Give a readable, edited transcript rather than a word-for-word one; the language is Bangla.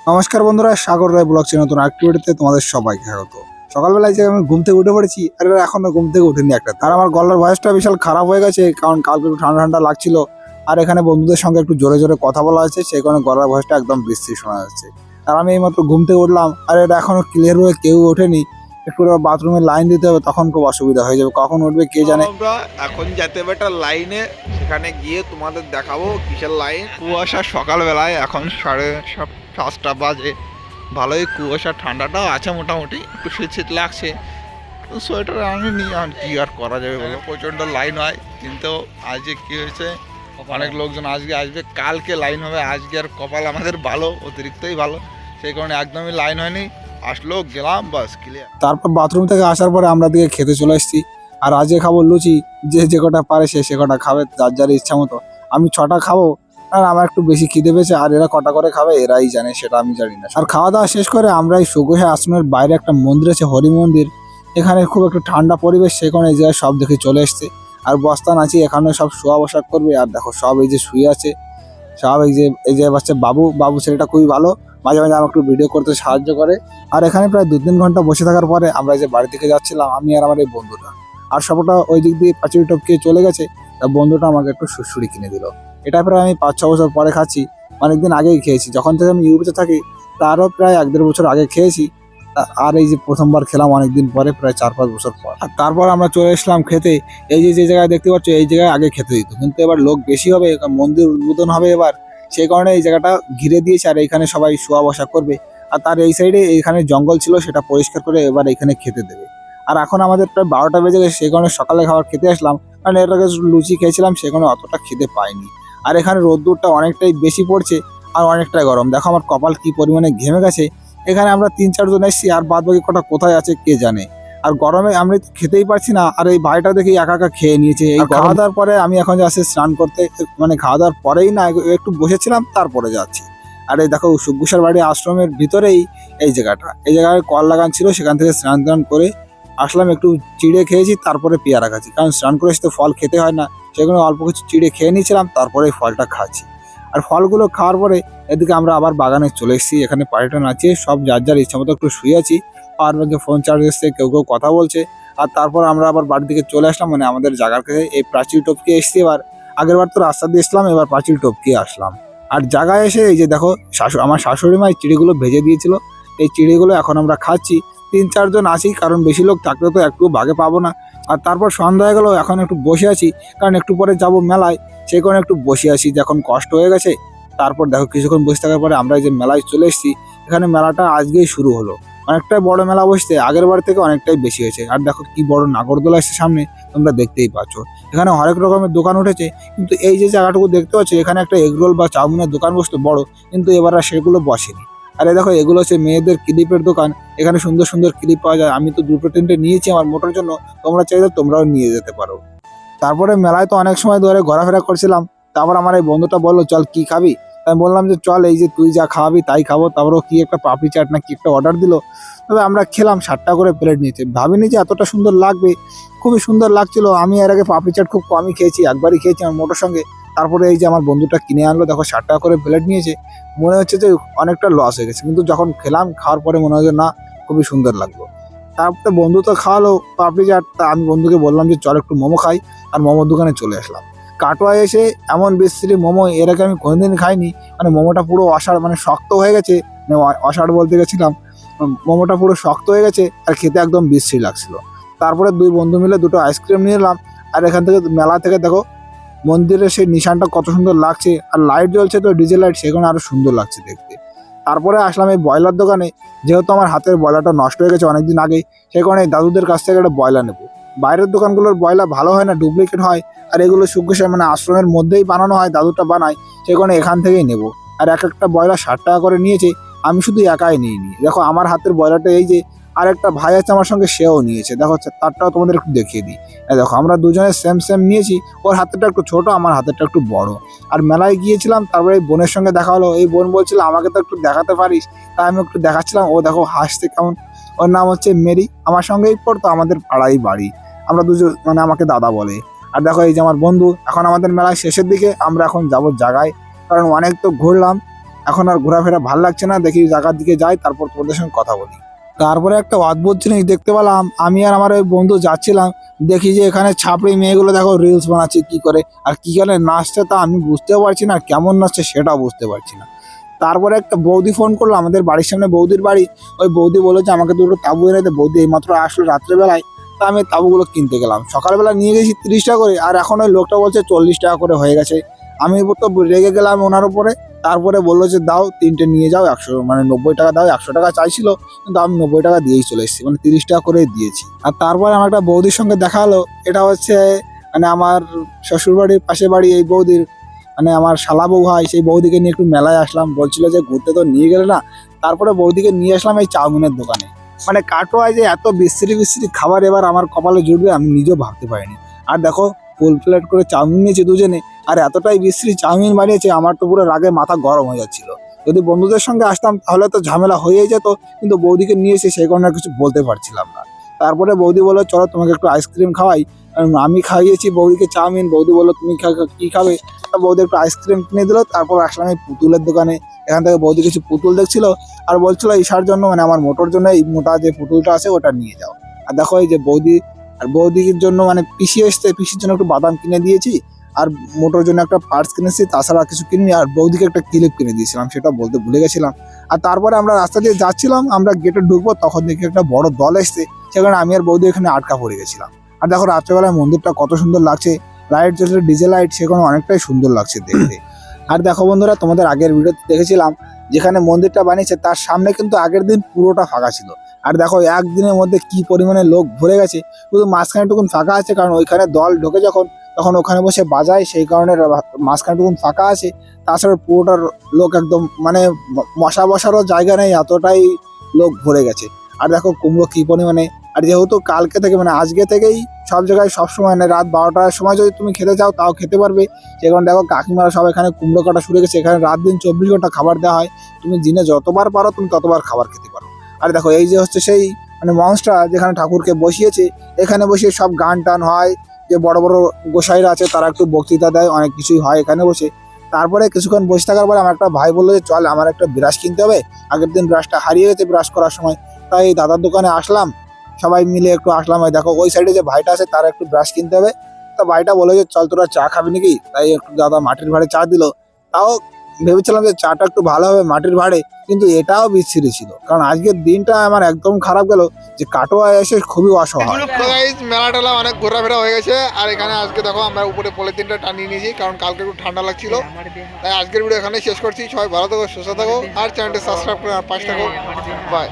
নমস্কার বন্ধুরা, সাগর রায় ব্লগ চ্যানেল নতুন অ্যাক্টিভিটিতে তোমাদের সবাইকে স্বাগত। সকালবেলায় যে আমি ঘুম থেকে উঠে পড়েছি, আর এরা এখনো ঘুম থেকে উঠেনি একটা। আর আমার গলার ভয়েসটা বিশাল খারাপ হয়ে গেছে, কারণ কালকে একটু ঠান্ডা ঠান্ডা লাগছিল। আর এখানে বন্ধুদের সঙ্গে একটু জোরে জোরে কথা বলা হয়েছে, সেই কারণে গলার ভয়েসটা একদম বিশ্রী শোনা যাচ্ছে। আর আমি এইমাত্র ঘুম থেকে উঠলাম, আর এটা এখনো ক্লিয়ার হয়ে কেউ ওঠেনি। একটু বাথরুমে লাইন দিতে হবে, তখন খুব অসুবিধা হয়ে যাবে, কখন উঠবে কে জানে। আমরা এখন যেতে হবে একটা লাইনে, সেখানে গিয়ে তোমাদের দেখাবো কিসের লাইন। কুয়াশা সকালবেলায়, এখন 5:30 বাজে। ভালোই কুয়াশা, ঠান্ডাটাও আছে মোটামুটি, একটু শীত শীত লাগছে। সোয়েটার আনিনি, আর কি আর করা যাবে বলো, প্রচণ্ড লাইন হয়। কিন্তু আজকে কি হয়েছে, অনেক লোকজন আজকে আসবে, কালকে লাইন হবে। আজকে আর কপাল আমাদের ভালো, অতিরিক্তই ভালো, সেই কারণে একদমই লাইন হয়নি। আসলো, গেলাম, বাস ক্লিয়ার। তারপর বাথরুম থেকে আসার পরে আমরা দিকে খেতে চলে এসেছি। আর আজকে খাবো লুচি, যে কটা পারে সে কটা খাবে, যার যার ইচ্ছা মতো। আমি 6টা খাবো, আর আমার একটু বেশি খিদে পেয়েছে। আর এরা কটা করে খাবে এরাই জানে, সেটা আমি জানি না। আর খাওয়া দাওয়া শেষ করে আমরা এই সুগোহা আশ্রমের বাইরে একটা মন্দির আছে, হরি মন্দির। এখানে খুব একটু ঠান্ডা পরিবেশ, সেই কারণে এই জায়গায় সব দেখে চলে এসছে। আর বস্তান আছে, এখানে সব শোয়া বসা করবে। আর দেখো সব এই যে শুয়ে আছে, সব এই যে বাচ্চা বাবু বাবু ছেলেটা খুবই ভালো, মাঝে মাঝে আমাকে একটু ভিডিও করতে সাহায্য করে। আর এখানে প্রায় 2-3 ঘন্টা বসে থাকার পরে আমরা এই যে বাড়ি থেকে যাচ্ছিলাম, আমি আর আমার এই বন্ধুটা। আর সবটা ওই দিক দিয়ে পাঁচিল টপকিয়ে চলে গেছে। তা বন্ধুটা আমাকে একটু সুড়সুড়ি কিনে দিল। এটা প্রায় আমি 5-6 বছর পরে খাচ্ছি, অনেকদিন আগেই খেয়েছি। যখন থেকে আমি ইউরোপে থাকি তারও প্রায় 1-1.5 বছর আগে খেয়েছি। আর এই যে প্রথমবার খেলাম অনেকদিন পরে, প্রায় 4-5 বছর পর। আর তারপর আমরা চলে এসলাম খেতে। এই যে যে জায়গায় দেখতে পাচ্ছ, এই জায়গায় আগে খেতে দিত, কিন্তু এবার লোক বেশি হবে, মন্দির উদ্বোধন হবে এবার, সেই কারণে এই জায়গাটা ঘিরে দিয়েছে। আর এইখানে সবাই শোয়া বসা করবে। আর তার এই সাইডে এইখানে জঙ্গল ছিল, সেটা পরিষ্কার করে এবার এখানে খেতে দেবে। আর এখন আমাদের প্রায় 12টা বেজে গেছে, সেই কারণে সকালে খাবার খেতে আসলাম। কারণ এর আগে লুচি খেয়েছিলাম, সেই কারণে অতটা খিদে পাইনি। আর এখানে রোদ্দুরটা অনেকটাই বেশি পড়ছে, আর অনেকটাই গরম। দেখো আমার কপাল কি পরিমাণে ঘেমে গেছে। এখানে আমরা 3-4 জন এসেছি, আর বাদ বাকি কটা কোথায় আছে কে জানে। আর গরমে আমি খেতেই পারছি না। আর এই ভাইটা দেখি একা একা খেয়ে নিয়েছে। এই খাওয়া দাওয়ার পরে আমি এখন যাচ্ছি স্নান করতে, মানে খাওয়া দাওয়ার পরেই না, একটু বসেছিলাম তারপরে যাচ্ছি। আর এই দেখো সুগুসার বাড়ি আশ্রমের ভিতরেই এই জায়গাটা, এই জায়গায় কল লাগান ছিল, সেখান থেকে স্নান টান করে আসলাম। একটু চিড়ে খেয়েছি, তারপরে পেয়ারা খাচ্ছি, কারণ স্নান করে এসে তো ফল খেতে হয় না, সেগুলো অল্প কিছু চিড়ে খেয়ে নিয়েছিলাম, তারপরে এই ফলটা খাচ্ছি। আর ফলগুলো খাওয়ার পরে এদিকে আমরা আবার বাগানে চলে এসেছি। এখানে পাড়িটা নাচিয়ে সব যার যার ইচ্ছা মতো একটু শুয়ে আছি। পাওয়ার ব্যাংকে ফোন চার্জ এসছে, কেউ কেউ কথা বলছে। আর তারপর আমরা আবার বাড়ির দিকে চলে আসলাম, মানে আমাদের জায়গার কাছে এই প্রাচীর টপকে এসছি। এবার আগের বার তো রাস্তা দিয়ে এসলাম, এবার প্রাচীর টপকে আসলাম। আর জায়গায় এসে এই যে দেখো আমার শাশুড়ি মা এই চিড়িগুলো ভেজে দিয়েছিল, এই চিড়িগুলো এখন আমরা খাচ্ছি। 3-4 জন আছি, কারণ বেশি লোক থাকলে তো একটু ভাগে পাবো না। আর তারপর সন্ধ্যা হয়ে গেল, এখন একটু বসে আছি, কারণ একটু পরে যাব মেলায়, সেই কারণে একটু বসে আছি, যখন কষ্ট হয়ে গেছে। তারপর দেখো কিছুক্ষণ বসে থাকার পরে আমরা এই যে মেলায় চলে এসেছি। এখানে মেলাটা আজকেই শুরু হলো, অনেকটাই বড় মেলা বসছে, আগের বার থেকে অনেকটাই বেশি হয়েছে। আর দেখো কি বড় নাগরদোলা এসছে সামনে, তোমরা দেখতেই পাচ্ছ। এখানে হরেক রকমের দোকান উঠেছে, কিন্তু এই যে জায়গাটুকু দেখতে পাচ্ছ, এখানে একটা এগরোল বা চাউমিনের দোকান বসতো বড়, কিন্তু এবার আর সেগুলো বসেনি। আরে দেখো এগুলো হচ্ছে মেয়েদের ক্লিপের দোকান, এখানে সুন্দর সুন্দর ক্লিপ পাওয়া যায়। আমি তো 2-3টে নিয়েছি আমার মোটর জন্য, তোমরা চাইলে তোমরাও নিয়ে যেতে পারো। তারপরে মেলায় তো অনেক সময় ধরে ঘোরাফেরা করছিলাম। তারপর আমার এই বন্ধুটা বললো, চল কি খাবি। আমি বললাম যে চল, এই যে তুই যা খাওয়াবি তাই খাবো। তারপরেও কি একটা পাপড়ি চাট না কি একটা অর্ডার দিল। তবে আমরা খেলাম, 60 করে প্লেট নিয়েছে। ভাবিনি যে এতটা সুন্দর লাগবে, খুবই সুন্দর লাগছিল। আমি এর আগে পাপড়ি চাট খুব কমই খেয়েছি, একবারই খেয়েছি আমার মোটর সঙ্গে। তারপরে এই যে আমার বন্ধুটা কিনে আনলো, দেখো 60 করে প্লেট নিয়েছে। মনে হচ্ছে যে অনেকটা লস হয়ে গেছে, কিন্তু যখন খেলাম, খাওয়ার পরে মনে হয় যে না, খুবই সুন্দর লাগলো। তারপরে বন্ধু তো খাওয়ালো পাপড়ি চাট, তা আমি বন্ধুকে বললাম যে চল একটু মোমো খাই। আর মোমোর দোকানে চলে আসলাম। কাটোয়ায় এসে এমন বিশ্রী মোমো এর আগে আমি কোনোদিন খাইনি। মানে মোমোটা পুরো অসাড়, মানে শক্ত হয়ে গেছে। মানে অসাড় বলতে গেছিলাম, মোমোটা পুরো শক্ত হয়ে গেছে, আর খেতে একদম বিশ্রী লাগছিল। তারপরে 2 বন্ধু মিলে 2টো আইসক্রিম নিয়ে এলাম। আর এখান থেকে মেলা থেকে দেখো মন্দিরের সেই নিশানটা কত সুন্দর লাগছে, আর লাইট জ্বলছে তো ডিজেল লাইট, সেখানে আরো সুন্দর লাগছে দেখতে। তারপরে আসলাম এই ব্রয়লার দোকানে। যেহেতু আমার হাতের ব্রয়লারটা নষ্ট হয়ে গেছে অনেকদিন আগেই, সেই কারণে দাদুদের কাছ থেকে একটা ব্রয়লার নেবো। বাইরের দোকানগুলোর ব্রয়লার ভালো হয় না, ডুপ্লিকেট হয়। আর এগুলো সুখেশে মানে আশ্রমের মধ্যেই বানানো হয়, দাদুটা বানায়, সেই কারণে এখান থেকেই নেবো। আর এক একটা ব্রয়লার 60 টাকা করে নিয়েছে। আমি শুধু একাই নিইনি, দেখো আমার হাতের ব্রয়লারটা এই যে, আর একটা ভাই আছে আমার সঙ্গে, সেও নিয়েছে। দেখো তারটাও তোমাদের একটু দেখিয়ে দিই। দেখো আমরা দুজনে সেম সেম নিয়েছি, ওর হাতেরটা একটু ছোট, আমার হাতেরটা একটু বড়। আর মেলায় গিয়েছিলাম, তারপরে এই বোনের সঙ্গে দেখা হলো। এই বোন বলছিল আমাকে তো একটু দেখাতে পারিস, তাই আমি একটু দেখাচ্ছিলাম। ও দেখো হাসছে কেমন। ওর নাম হচ্ছে মেরি, আমার সঙ্গেই পড়তো, আমাদের পাড়াই বাড়ি। আমরা দুজন, মানে আমাকে দাদা বলে। আর দেখো এই যে আমার বন্ধু। এখন আমাদের মেলায় শেষের দিকে, আমরা এখন যাবো জায়গায়, কারণ অনেক তো ঘুরলাম। এখন আর ঘোরাফেরা ভাল লাগছে না, দেখি জায়গার দিকে যাই, তারপর তোমাদের সঙ্গে কথা বলি। তারপরে একটা অদ্ভুত জিনিস দেখতে পেলাম, আমি আর আমার ওই বন্ধু যাচ্ছিলাম, দেখি যে এখানে ছাপড়ি মেয়েগুলো দেখো রিলস বানাচ্ছে কি করে, আর কি করে নাচছে তা আমি বুঝতেও পারছি না, আর কেমন নাচছে সেটাও বুঝতে পারছি না। তারপরে একটা বৌদি ফোন করলো, আমাদের বাড়ির সামনে বৌদির বাড়ি, ওই বৌদি বললো যে আমাকে দুটো তাবু এনে দে। বৌদি এইমাত্র আসলো রাত্রেবেলায়, তা আমি তাবুগুলো কিনতে গেলাম। সকালবেলা নিয়ে গেছি 30 টাকা করে, আর এখন ওই লোকটা বলছে 40 টাকা করে হয়ে গেছে। আমি তো রেগে গেলাম ওনার উপরে। তারপরে বললো যে দাও 3টে নিয়ে যাও, 100 মানে 90 টাকা দাও। 100 টাকা চাইছিল, কিন্তু আমি 90 টাকা দিয়েই চলে এসেছি, মানে 30 টাকা করে দিয়েছি। আর তারপরে আমার একটা বৌদির সঙ্গে দেখা হলো, এটা হচ্ছে মানে আমার শ্বশুরবাড়ির পাশে বাড়ি এই বৌদির, মানে আমার শালা বউ হয়, সেই বৌদিকে নিয়ে একটু মেলায় আসলাম। বলছিল যে ঘুরতে তো নিয়ে গেলে না, তারপরে বৌদিকে নিয়ে আসলাম এই চাউমিনের দোকানে। মানে কাটোয়ায় যে এত বিশ্রী বিশ্রী খাবার এবার আমার কপালে জুটবে আমি নিজেও ভাবতে পারিনি। আর দেখো ফুল প্লেট করে চাউমিন নিয়েছে দুজনে, আর এতটাই বিশ্রী চাউমিন বানিয়েছে আমার তো পুরো রাগে মাথা গরম হয়ে যাচ্ছিল। যদি বন্ধুদের সঙ্গে আসতাম তাহলে তো ঝামেলা হয়েই যেত, কিন্তু বৌদিকে নিয়ে এসে সেই কারণে আর কিছু বলতে পারছিলাম না। তারপরে বৌদি বললো চলো তোমাকে একটু আইসক্রিম খাওয়াই। আমি খাইয়েছি বৌদিকে চাউমিন, বৌদি বললো তুমি কি খাবে। তা বৌদি একটু আইসক্রিম কিনে দিল। তারপর আসলাম এই পুতুলের দোকানে, এখান থেকে বৌদি কিছু পুতুল দেখছিল, আর বলছিল ঈশার জন্য, মানে আমার মোটর জন্য এই মোটা যে পুতুলটা আছে ওটা নিয়ে যাও। আর দেখো এই যে বৌদি, আর বৌদির জন্য মানে পিসি এসছে, পিসির জন্য একটু বাদাম কিনে দিয়েছি, আর মোটর জন্য একটা পার্টস কিনেছি, তাছাড়া আর কিছু কিনিনি। আর বৌদিকে একটা ক্লিপ কিনে দিয়েছিলাম, সেটা বলতে ভুলে গেছিলাম। আর তারপরে আমরা রাস্তা দিয়ে যাচ্ছিলাম, আমরা গেটে ঢুকবো, তখন দেখি একটা বড় দল এসছে, সেখানে আমি আর বৌদি এখানে আটকা পড়ে গেছিলাম। আর দেখো রাত্রেবেলায় মন্দিরটা কত সুন্দর লাগছে, লাইট জ্বলছে, ডিজে লাইট, সেখানে অনেকটাই সুন্দর লাগছে দেখতে। আর দেখো বন্ধুরা, তোমাদের আগের ভিডিওতে দেখেছিলাম যেখানে মন্দিরটা বানিয়েছে তার সামনে কিন্তু আগের দিন পুরোটা ফাঁকা ছিল। আর দেখো একদিনের মধ্যে কি পরিমাণে লোক ভরে গেছে, শুধু মাঝখানে টুকুন ফাঁকা আছে, কারণ ওইখানে দল ঢোকে যখন তখন ওখানে বসে বাজায়, সেই কারণে মাঝখানে টুকুন ফাঁকা আছে। তাছাড়া পুরোটার লোক একদম মানে মশা বসারও জায়গা নেই, এতটাই লোক ভরে গেছে। আর দেখো কুমড়ো কি পরিমাণে, আর যেহেতু কালকে থেকে মানে আজকে থেকেই সব জায়গায় সবসময় মানে রাত 12টার সময় যদি তুমি খেতে চাও তাও খেতে পারবে। সেখানে দেখো কাকিমারা সব এখানে কুমড়ো কাটা শুরু গেছে, এখানে রাত দিন 24 ঘন্টা খাবার দেওয়া হয়, তুমি দিনে যতবার পারো তুমি ততবার খাবার খেতে পারো। আর দেখো এই যে হচ্ছে সেই মানে মঞ্চটা যেখানে ঠাকুরকে বসিয়েছে, এখানে বসিয়ে সব গান টান হয়, যে বড় বড় গোসাইরা আছে তারা একটু বক্তৃতা দেয়, অনেক কিছুই হয় এখানে বসে। তারপরে কিছুক্ষণ বসে থাকার পরে আমার একটা ভাই বললো যে চল আমার একটা ব্রাশ কিনতে হবে, আগের দিন ব্রাশটা হারিয়ে গেছে ব্রাশ করার সময়। তাই দাদার দোকানে আসলাম, সবাই মিলে একটু আসলাম। ওই দেখো ওই সাইডে যে ভাইটা আছে তার একটু ব্রাশ কিনতে হবে। তা ভাইটা বলে যে চল তোরা চা খাবি নাকি, তাই একটু দাদা মাটির ভাঁড়ে চা দিল। তাও ভেবেছিলাম যে চাটা একটু ভালো হবে মাটির ভাঁড়ে, কিন্তু এটাও বিচ্ছিরি ছিল, কারণ আজকের দিনটা আমার একদম খারাপ গেল, যে কাটোয়ায় এসে খুবই অসহায়। মেলা টেলা অনেক ঘোরাফেরা হয়ে গেছে, আর এখানে আজকে দেখো আমরা উপরে পলিথিনটা টানিয়ে নিয়েছি, কারণ কালকে একটু ঠান্ডা লাগছিল। তাই আজকের ভিডিও এখানে শেষ করছি। সবাই ভালো থাকো, সুস্থ থাকো, আর চ্যানেলটি সাবস্ক্রাইব করে আর পাশে থাকো। বাই।